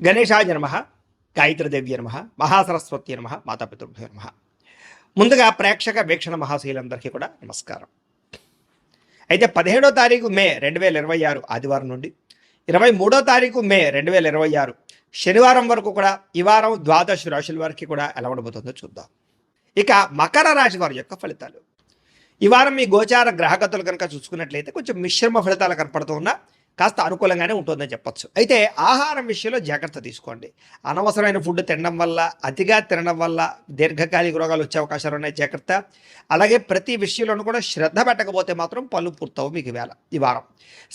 గణేశాయ నమః, గాయత్రీదేవ్య నమః, మహాసరస్వతి నమః, మాతాపితృభ్యో నమః. ముందుగా ప్రేక్షక వీక్షణ మహాశీలందరికీ కూడా నమస్కారం. అయితే 17వ తారీఖు మే 2026 ఆదివారం నుండి 23వ తారీఖు మే 2026 శనివారం వరకు కూడా ఈ వారం ద్వాదశ రాశుల వారికి కూడా ఎలా ఉండబోతుందో చూద్దాం. ఇక మకర రాశి వారి యొక్క ఫలితాలు. ఈ వారం మీ గోచార గ్రహగతులు కనుక చూసుకున్నట్లయితే కొంచెం మిశ్రమ ఫలితాలు కనపడుతూ ఉన్నా కాస్త అనుకూలంగానే ఉంటుందని చెప్పొచ్చు. అయితే ఆహారం విషయంలో జాగ్రత్త తీసుకోండి. అనవసరమైన ఫుడ్ తినడం వల్ల, అతిగా తినడం వల్ల దీర్ఘకాలిక రోగాలు వచ్చే అవకాశాలు ఉన్నాయి, జాగ్రత్త. అలాగే ప్రతి విషయంలోనూ కూడా శ్రద్ధ పెట్టకపోతే మాత్రం పనులు పూర్తవు మీకు ఈ వారం.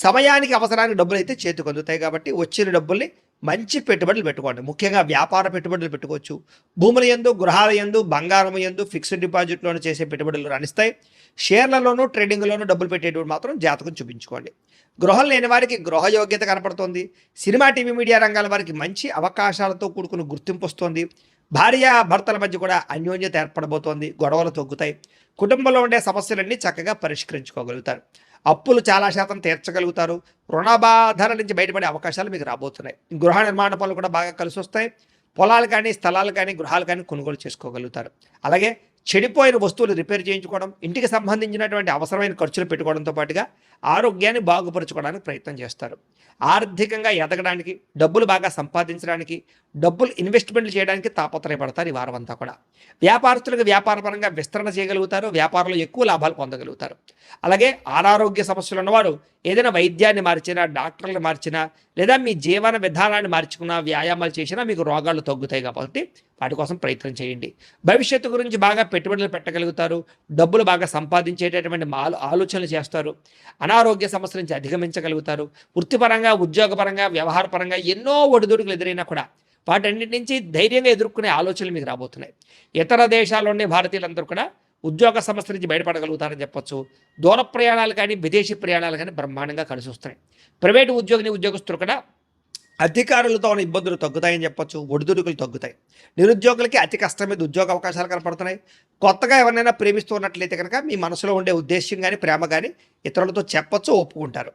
సమయానికి అవసరానికి డబ్బులు అయితే చేతికి అందుతాయి కాబట్టి వచ్చిన డబ్బుల్ని మంచి పెట్టుబడులు పెట్టుకోండి. ముఖ్యంగా వ్యాపార పెట్టుబడులు పెట్టుకోవచ్చు. భూముల యందు, గృహాల యందు, బంగారం యందు, ఫిక్స్డ్ డిపాజిట్లోనూ చేసే పెట్టుబడులు రాణిస్తాయి. షేర్లలోనూ ట్రేడింగ్లోనూ డబ్బులు పెట్టేటువంటి మాత్రం జాతకం చూపించుకోండి. గృహం లేని వారికి గృహ యోగ్యత కనపడుతోంది. సినిమా, టీవీ, మీడియా రంగాల వారికి మంచి అవకాశాలతో కూడుకున్న గుర్తింపు వస్తుంది. భార్య భర్తల మధ్య కూడా అన్యోన్యత ఏర్పడబోతోంది. గొడవలు తగ్గుతాయి. కుటుంబంలో ఉండే సమస్యలన్నీ చక్కగా పరిష్కరించుకోగలుగుతారు. అప్పులు చాలా శాతం తీర్చగలుగుతారు. రుణబాధల నుంచి బయటపడే అవకాశాలు మీకు రాబోతున్నాయి. గృహ నిర్మాణ పనులు కూడా బాగా కలిసి వస్తాయి. పొలాలు కానీ, స్థలాలు కానీ, గృహాలు కానీ కొనుగోలు చేసుకోగలుగుతారు. అలాగే చెడిపోయిన వస్తువులు రిపేర్ చేయించుకోవడం, ఇంటికి సంబంధించినటువంటి అవసరమైన ఖర్చులు పెట్టుకోవడంతో పాటుగా ఆరోగ్యాన్ని బాగుపరచుకోవడానికి ప్రయత్నం చేస్తారు. ఆర్థికంగా ఎదగడానికి, డబ్బులు బాగా సంపాదించడానికి, డబ్బులు ఇన్వెస్ట్మెంట్లు చేయడానికి తాపత్రయపడతారు ఈ వారం అంతా కూడా. వ్యాపారస్తులకు వ్యాపారపరంగా విస్తరణ చేయగలుగుతారు. వ్యాపారంలో ఎక్కువ లాభాలు పొందగలుగుతారు. అలాగే అనారోగ్య సమస్యలు ఉన్నవారు ఏదైనా వైద్యాన్ని మార్చినా, డాక్టర్లు మార్చినా, లేదా మీ జీవన విధానాన్ని మార్చుకున్నా, వ్యాయామాలు చేసినా మీకు రోగాలు తగ్గుతాయి కాబట్టి వాటి కోసం ప్రయత్నం చేయండి. భవిష్యత్తు గురించి బాగా పెట్టుబడులు పెట్టగలుగుతారు. డబ్బులు బాగా సంపాదించేటటువంటి ఆలోచనలు చేస్తారు. అనారోగ్య సమస్యల నుంచి అధిగమించగలుగుతారు. వృత్తిపరంగా, ఉద్యోగపరంగా, వ్యవహారపరంగా ఎన్నో ఒడిదుడుకులు ఎదురైనా కూడా వాటన్నిటి నుంచి ధైర్యంగా ఎదుర్కొనే ఆలోచనలు మీకు రాబోతున్నాయి. ఇతర దేశాల్లోని భారతీయులందరూ కూడా ఉద్యోగ సమస్య నుంచి బయటపడగలుగుతారని చెప్పొచ్చు. దూర ప్రయాణాలు కానీ, విదేశీ ప్రయాణాలు కానీ బ్రహ్మాండంగా కలిసి వస్తాయి. ప్రైవేటు ఉద్యోగస్తులు కూడా అధికారులతో ఉన్న ఇబ్బందులు తగ్గుతాయని చెప్పొచ్చు. ఒడిదుడుకులు తగ్గుతాయి. నిరుద్యోగులకి అతి కష్టం మీద ఉద్యోగ అవకాశాలు కనపడుతున్నాయి. కొత్తగా ఎవరినైనా ప్రేమిస్తూ ఉన్నట్లయితే కనుక మీ మనసులో ఉండే ఉద్దేశ్యం కానీ, ప్రేమ కానీ ఇతరులతో చెప్పొచ్చు, ఒప్పుకుంటారు.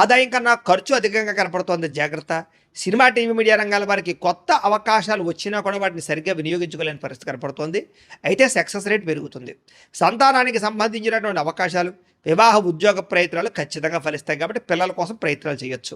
ఆదాయం కన్నా ఖర్చు అధికంగా కనపడుతోంది, జాగ్రత్త. సినిమా, టీవీ, మీడియా రంగాల వారికి కొత్త అవకాశాలు వచ్చినా కూడా వాటిని సరిగ్గా వినియోగించుకోలేని పరిస్థితి కనపడుతోంది. అయితే సక్సెస్ రేట్ పెరుగుతుంది. సంతానానికి సంబంధించినటువంటి అవకాశాలు, వివాహ, ఉద్యోగ ప్రయత్నాలు ఖచ్చితంగా ఫలిస్తాయి కాబట్టి పిల్లల కోసం ప్రయత్నాలు చేయొచ్చు.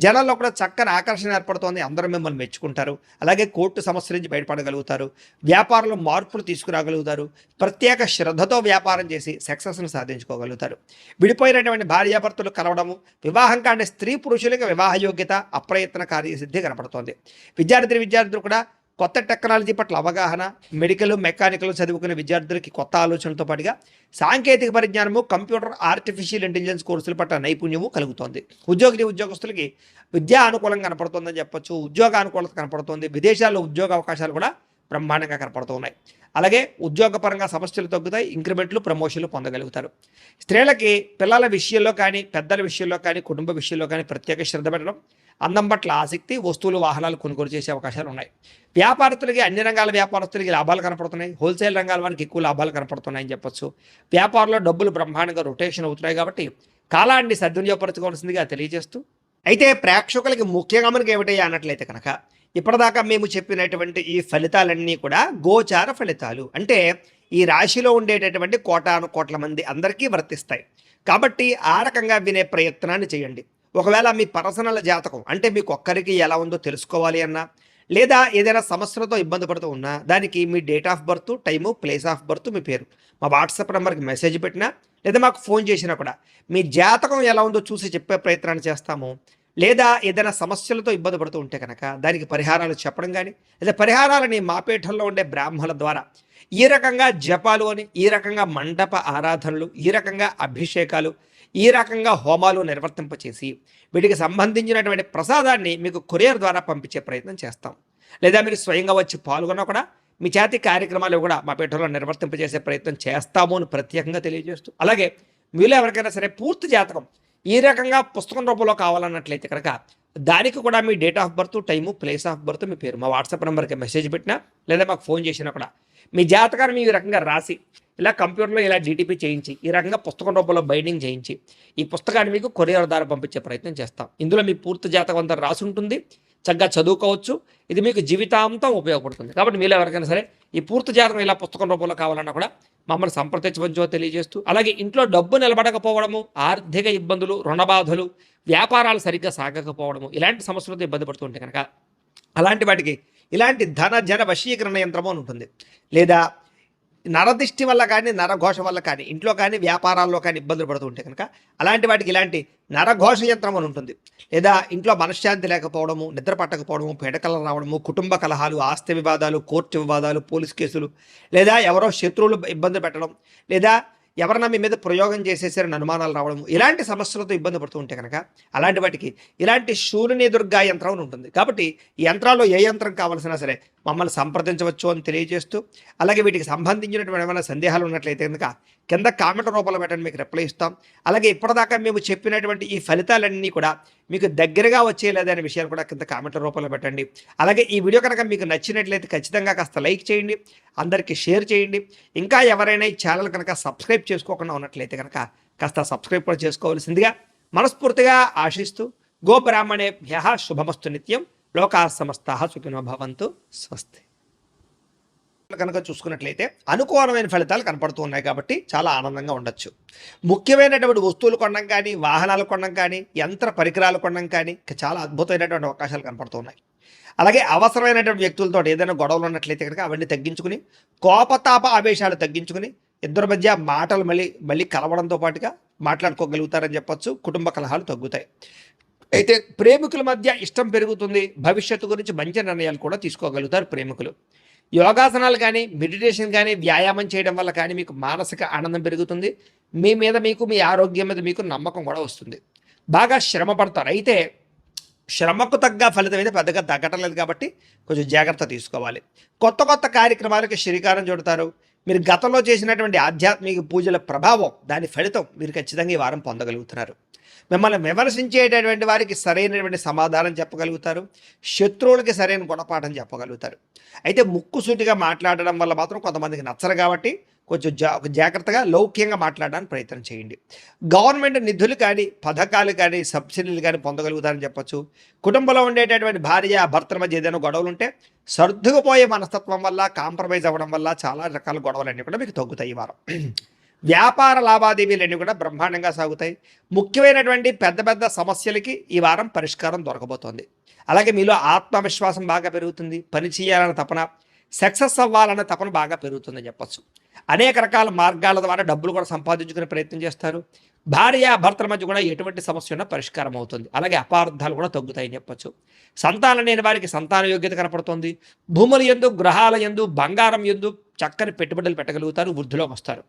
జనాల్లో కూడా చక్కని ఆకర్షణ ఏర్పడుతోంది. అందరూ మిమ్మల్ని మెచ్చుకుంటారు. అలాగే కోర్టు సమస్యల నుంచి బయటపడగలుగుతారు. వ్యాపారంలో మార్పులు తీసుకురాగలుగుతారు. ప్రత్యేక శ్రద్ధతో వ్యాపారం చేసి సక్సెస్ను సాధించుకోగలుగుతారు. విడిపోయినటువంటి భార్యాభర్తలు కలవడము, వివాహం కాని స్త్రీ పురుషులకు వివాహ యోగ్యత, అప్రయత్న కార్యసిద్ధి కనపడుతోంది. విద్యార్థులు కూడా కొత్త టెక్నాలజీ పట్ల అవగాహన, మెడికల్, మెకానికల్ చదువుకునే విద్యార్థులకి కొత్త ఆలోచనలతో పాటుగా సాంకేతిక పరిజ్ఞానము, కంప్యూటర్, ఆర్టిఫిషియల్ ఇంటెలిజెన్స్ కోర్సుల పట్ల నైపుణ్యము కలుగుతోంది. ఉద్యోగస్తులకి విద్యా అనుకూలంగా కనపడుతుందని చెప్పొచ్చు. ఉద్యోగ అనుకూలత కనపడుతుంది. విదేశాల్లో ఉద్యోగ అవకాశాలు కూడా బ్రహ్మాండంగా కనపడుతున్నాయి. అలాగే ఉద్యోగపరంగా సమస్యలు తగ్గుతాయి. ఇంక్రిమెంట్లు, ప్రమోషన్లు పొందగలుగుతారు. స్త్రీలకి పిల్లల విషయంలో కానీ, పెద్దల విషయంలో కానీ, కుటుంబ విషయంలో కానీ ప్రత్యేక శ్రద్ధ పెట్టడం, అందం పట్ల ఆసక్తి, వస్తువులు, వాహనాలు కొనుగోలు చేసే అవకాశాలు ఉన్నాయి. వ్యాపారస్తులకి, అన్ని రంగాల వ్యాపారస్తులకి లాభాలు కనపడుతున్నాయి. హోల్సేల్ రంగాల వారికి ఎక్కువ లాభాలు కనపడుతున్నాయని చెప్పొచ్చు. వ్యాపారంలో డబ్బులు బ్రహ్మాండంగా రొటేషన్ అవుతున్నాయి కాబట్టి కాలాన్ని సద్వినియోగపరచుకోవాల్సిందిగా తెలియజేస్తూ, అయితే ప్రేక్షకులకి ముఖ్యంగా మనకి ఏమిటయ్యా అన్నట్లయితే కనుక ఇప్పటిదాకా మేము చెప్పినటువంటి ఈ ఫలితాలన్నీ కూడా గోచార ఫలితాలు. అంటే ఈ రాశిలో ఉండేటటువంటి కోటాను కోట్ల మంది అందరికీ వర్తిస్తాయి కాబట్టి ఆ రకంగా వినే ప్రయత్నాన్ని చేయండి. ఒకవేళ మీ పర్సనల్ జాతకం అంటే మీకు ఒక్కరికి ఎలా ఉందో తెలుసుకోవాలి అన్నా, లేదా ఏదైనా సమస్యలతో ఇబ్బంది పడుతూ ఉన్నా దానికి మీ date of birth, time, place of birth, మీ పేరు మా వాట్సాప్ నెంబర్కి మెసేజ్ పెట్టినా, లేదా మాకు ఫోన్ చేసినా కూడా మీ జాతకం ఎలా ఉందో చూసి చెప్పే ప్రయత్నాన్ని చేస్తాము. లేదా ఏదైనా సమస్యలతో ఇబ్బంది పడుతూ ఉంటే కనుక దానికి పరిహారాలు చెప్పడం కానీ, లేదా పరిహారాలని మా పీఠంలో ఉండే బ్రాహ్మణుల ద్వారా ఈ రకంగా జపాలు అని, ఈ రకంగా మండప ఆరాధనలు, ఈ రకంగా అభిషేకాలు, ఈ రకంగా హోమాలు నిర్వర్తింపచేసి వీటికి సంబంధించినటువంటి ప్రసాదాన్ని మీకు కొరియర్ ద్వారా పంపించే ప్రయత్నం చేస్తాం. లేదా మీరు స్వయంగా వచ్చి పాల్గొన్నా కూడా మీ చేతి కార్యక్రమాలు కూడా మా పీఠంలో నిర్వర్తింపజేసే ప్రయత్నం చేస్తాము అని ప్రత్యేకంగా తెలియజేస్తూ, అలాగే మీలో ఎవరికైనా సరే పూర్తి జాతకం ఈ రకంగా పుస్తకం రూపంలో కావాలన్నట్లయితే కనుక దానికి కూడా మీ date of birth, time, place of birth, మీ పేరు మా వాట్సాప్ నెంబర్కి మెసేజ్ పెట్టినా, లేదా మాకు ఫోన్ చేసినా కూడా మీ జాతకాన్ని ఈ రకంగా రాసి ఇలా కంప్యూటర్లో ఇలా డీటీపీ చేయించి ఈ రకంగా పుస్తకం రూపంలో బైండింగ్ చేయించి ఈ పుస్తకాన్ని మీకు కొరియర్ ద్వారా పంపించే ప్రయత్నం చేస్తాం. ఇందులో మీ పూర్తి జాతకం అంతా రాసి ఉంటుంది. చక్కగా చదువుకోవచ్చు. ఇది మీకు జీవితాంతం ఉపయోగపడుతుంది. కాబట్టి మీలో ఎవరికైనా సరే ఈ పూర్తి జాతకం ఇలా పుస్తకం రూపంలో కావాలన్నా కూడా మమ్మల్ని సంప్రదించవచ్చో తెలియజేస్తూ, అలాగే ఇంట్లో డబ్బు నిలబడకపోవడము, ఆర్థిక ఇబ్బందులు, రుణ బాధలు, వ్యాపారాలు సరిగ్గా సాగకపోవడము, ఇలాంటి సమస్యలతో ఇబ్బంది పడుతుంటే కనుక అలాంటి వాటికి ఇలాంటి ధన జన వశీకరణ యంత్రము అని ఉంటుంది. లేదా నరదిష్టి వల్ల కానీ, నరఘోష వల్ల కానీ, ఇంట్లో కానీ వ్యాపారాల్లో కానీ ఇబ్బందులు పడుతూ ఉంటే కనుక అలాంటి వాటికి ఇలాంటి నరఘోష యంత్రం అని ఉంటుంది. లేదా ఇంట్లో మనశ్శాంతి లేకపోవడము, నిద్ర పట్టకపోవడము, పీడకలు రావడము, కుటుంబ కలహాలు, ఆస్తి వివాదాలు, కోర్టు వివాదాలు, పోలీస్ కేసులు, లేదా ఎవరో శత్రువులు ఇబ్బంది పెట్టడం, లేదా ఎవరన్నా మీ మీద ప్రయోగం చేసేసారని అనుమానాలు రావడం, ఇలాంటి సమస్యలతో ఇబ్బంది పడుతూ ఉంటే కనుక అలాంటి వాటికి ఇలాంటి శూలిని దుర్గా యంత్రం అని ఉంటుంది. కాబట్టి ఈ యంత్రాల్లో ఏ యంత్రం కావాల్సినా సరే మమ్మల్ని సంప్రదించవచ్చు అని తెలియజేస్తూ, అలాగే వీటికి సంబంధించినటువంటి ఏమైనా సందేహాలు ఉన్నట్లయితే కనుక కింద కామెంట్ రూపంలో పెట్టండి, మీకు రిప్లై ఇస్తాం. అలాగే ఇప్పటిదాకా మేము చెప్పినటువంటి ఈ ఫలితాలన్నీ కూడా మీకు దగ్గరగా వచ్చేలేదనే విషయాలు కూడా కింద కామెంట్ల రూపంలో పెట్టండి. అలాగే ఈ వీడియో కనుక మీకు నచ్చినట్లయితే ఖచ్చితంగా కాస్త లైక్ చేయండి, అందరికీ షేర్ చేయండి. ఇంకా ఎవరైనా ఈ ఛానల్ కనుక సబ్స్క్రైబ్ చేసుకోకుండా ఉన్నట్లయితే కనుక కాస్త సబ్స్క్రైబ్ కూడా చేసుకోవాల్సిందిగా మనస్ఫూర్తిగా ఆశిస్తూ, గోబ్రాహ్మణేభ్యః శుభమస్తు నిత్యం, లోకాః సమస్తాః సుఖినో భవంతు, స్వస్తి. కనుక చూసుకున్నట్లయితే అనుకూలమైన ఫలితాలు కనపడుతూ ఉన్నాయి కాబట్టి చాలా ఆనందంగా ఉండొచ్చు. ముఖ్యమైనటువంటి వస్తువులు కొనడం కానీ, వాహనాలు కొనడం కానీ, యంత్ర పరికరాలు కొనడం కానీ చాలా అద్భుతమైనటువంటి అవకాశాలు కనపడుతూ ఉన్నాయి. అలాగే అవసరమైనటువంటి వ్యక్తులతో ఏదైనా గొడవలు ఉన్నట్లయితే కనుక అవన్నీ తగ్గించుకుని, కోపతాప ఆవేశాలు తగ్గించుకుని, ఇద్దరి మధ్య మాటలు మళ్ళీ కలవడంతో పాటుగా మాట్లాడుకోగలుగుతారని చెప్పొచ్చు. కుటుంబ కలహాలు తగ్గుతాయి. అయితే ప్రేమికుల మధ్య ఇష్టం పెరుగుతుంది. భవిష్యత్తు గురించి మంచి నిర్ణయాలు కూడా తీసుకోగలుగుతారు ప్రేమికులు. యోగాసనాలు కానీ, మెడిటేషన్ కానీ, వ్యాయామం చేయడం వల్ల కానీ మీకు మానసిక ఆనందం పెరుగుతుంది. మీ మీద మీకు, మీ ఆరోగ్యం మీద మీకు నమ్మకం కూడా వస్తుంది. బాగా శ్రమ పడతారు. అయితే శ్రమకు తగ్గ ఫలితం అయితే పెద్దగా తగ్గటం లేదు కాబట్టి కొంచెం జాగ్రత్త తీసుకోవాలి. కొత్త కొత్త కార్యక్రమాలకు శ్రీకారం చుడతారు. మీరు గతంలో చేసినటువంటి ఆధ్యాత్మిక పూజల ప్రభావం, దాని ఫలితం మీరు ఖచ్చితంగా ఈ వారం పొందగలుగుతున్నారు. మిమ్మల్ని విమర్శించేటటువంటి వారికి సరైనటువంటి సమాధానం చెప్పగలుగుతారు. శత్రువులకి సరైన గుణపాఠం చెప్పగలుగుతారు. అయితే ముక్కుసూటిగా మాట్లాడడం వల్ల మాత్రం కొంతమందికి నచ్చరు కాబట్టి కొంచెం జాగ్రత్తగా లౌక్యంగా మాట్లాడడానికి ప్రయత్నం చేయండి. గవర్నమెంట్ నిధులు కానీ, పథకాలు కానీ, సబ్సిడీలు కానీ పొందగలుగుతారని చెప్పొచ్చు. కుటుంబంలో ఉండేటటువంటి భార్య భర్తల మధ్య ఏదైనా గొడవలు ఉంటే సర్దుకుపోయే మనస్తత్వం వల్ల, కాంప్రమైజ్ అవ్వడం వల్ల చాలా రకాల గొడవలన్నీ కూడా మీకు తగ్గుతాయి ఈ వారం. వ్యాపార లావాదేవీలన్నీ కూడా బ్రహ్మాండంగా సాగుతాయి. ముఖ్యమైనటువంటి పెద్ద పెద్ద సమస్యలకి ఈ వారం పరిష్కారం దొరకబోతోంది. అలాగే మీలో ఆత్మవిశ్వాసం బాగా పెరుగుతుంది. పని చేయాలన్న తపన, సక్సెస్ అవ్వాలన్న తపన బాగా పెరుగుతుందని చెప్పొచ్చు. అనేక రకాల మార్గాల ద్వారా డబ్బులు కూడా సంపాదించుకునే ప్రయత్నం చేస్తారు. భార్య భర్తల మధ్య కూడా ఎటువంటి సమస్య ఉన్నా పరిష్కారం అవుతుంది. అలాగే అపార్థాలు కూడా తగ్గుతాయని చెప్పొచ్చు. సంతానం లేని వారికి సంతాన యోగ్యత కనపడుతుంది. భూముల యందు, గృహాల యందు, బంగారం యందు చక్కని పెట్టుబడులు పెట్టగలుగుతారు. వృద్ధిలోకి వస్తారు.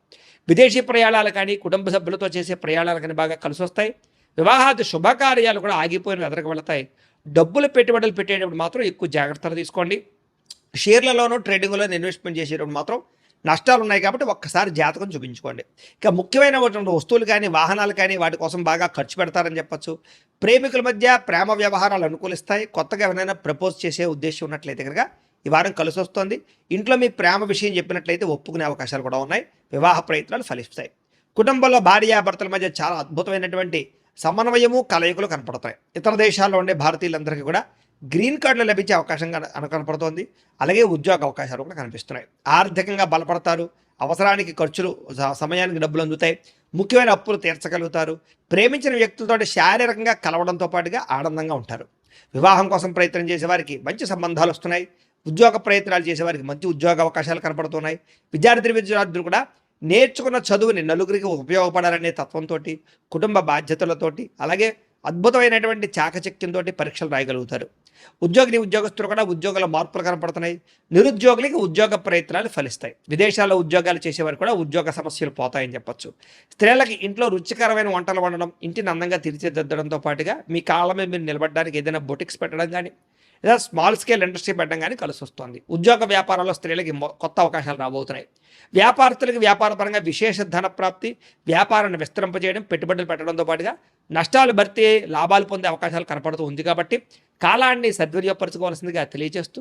విదేశీ ప్రయాణాలు కానీ, కుటుంబ సభ్యులతో చేసే ప్రయాణాలు కానీ బాగా కలిసి వస్తాయి. వివాహాది శుభకార్యాలు కూడా ఆగిపోయిన ఎదరకు వెళతాయి. డబ్బులు పెట్టుబడులు పెట్టేటప్పుడు మాత్రం ఎక్కువ జాగ్రత్తలు తీసుకోండి. షేర్లలోనూ ట్రేడింగ్లోనూ ఇన్వెస్ట్మెంట్ చేసేటప్పుడు మాత్రం నష్టాలు ఉన్నాయి కాబట్టి ఒక్కసారి జాతకం చూపించుకోండి. ఇక ముఖ్యమైన వస్తువులు కానీ, వాహనాలు కానీ వాటి కోసం బాగా ఖర్చు పెడతారని చెప్పొచ్చు. ప్రేమికుల మధ్య ప్రేమ వ్యవహారాలు అనుకూలిస్తాయి. కొత్తగా ఎవరైనా ప్రపోజ్ చేసే ఉద్దేశం ఉన్నట్లయితే కనుక ఈ వారం కలిసి వస్తుంది. ఇంట్లో మీ ప్రేమ విషయం చెప్పినట్లయితే ఒప్పుకునే అవకాశాలు కూడా ఉన్నాయి. వివాహ ప్రయత్నాలు ఫలిస్తాయి. కుటుంబంలో భార్యాభర్తల మధ్య చాలా అద్భుతమైనటువంటి సమన్వయము, కలయికలు కనపడతాయి. ఇతర దేశాల్లో ఉండే భారతీయులందరికీ కూడా గ్రీన్ కార్డులు లభించే అవకాశం కనపడుతోంది. అలాగే ఉద్యోగ అవకాశాలు కూడా కనిపిస్తున్నాయి. ఆర్థికంగా బలపడతారు. అవసరానికి ఖర్చులు, సమయానికి డబ్బులు అందుతాయి. ముఖ్యమైన అప్పులు తీర్చగలుగుతారు. ప్రేమించిన వ్యక్తులతో శారీరకంగా కలవడంతో పాటుగా ఆనందంగా ఉంటారు. వివాహం కోసం ప్రయత్నం చేసేవారికి మంచి సంబంధాలు వస్తున్నాయి. ఉద్యోగ ప్రయత్నాలు చేసేవారికి మంచి ఉద్యోగ అవకాశాలు కనపడుతున్నాయి. విద్యార్థులు కూడా నేర్చుకున్న చదువుని నలుగురికి ఉపయోగపడాలనే తత్వంతో, కుటుంబ బాధ్యతలతోటి, అలాగే అద్భుతమైనటువంటి చాకచక్యంతో పరీక్షలు రాయగలుగుతారు. ఉద్యోగస్తులు కూడా ఉద్యోగాల మార్పులు కనపడుతున్నాయి. నిరుద్యోగులకి ఉద్యోగ ప్రయత్నాలు ఫలిస్తాయి. విదేశాల్లో ఉద్యోగాలు చేసేవారు కూడా ఉద్యోగ సమస్యలు పోతాయని చెప్పొచ్చు. స్త్రీలకి ఇంట్లో రుచికరమైన వంటలు వండడం, ఇంటిని అందంగా తీర్చిదిద్దడంతో పాటుగా మీ కాళ్ళ మీద మీరు నిలబడడానికి ఏదైనా బొటిక్స్ పెట్టడం కానీ, లేదా స్మాల్ స్కేల్ ఇండస్ట్రీ పెట్టడం కానీ కలిసి వస్తుంది. ఉద్యోగ వ్యాపారాల్లో స్త్రీలకి కొత్త అవకాశాలు రాబోతున్నాయి. వ్యాపారస్తులకి వ్యాపారపరంగా విశేష ధన ప్రాప్తి, వ్యాపారాన్ని విస్తరింపజేయడం, పెట్టుబడులు పెట్టడంతో పాటుగా నష్టాలు భర్తీ, లాభాలు పొందే అవకాశాలు కనపడుతూ ఉంది. కాబట్టి కాలాన్ని సద్వినియోగపరచుకోవాల్సిందిగా తెలియజేస్తూ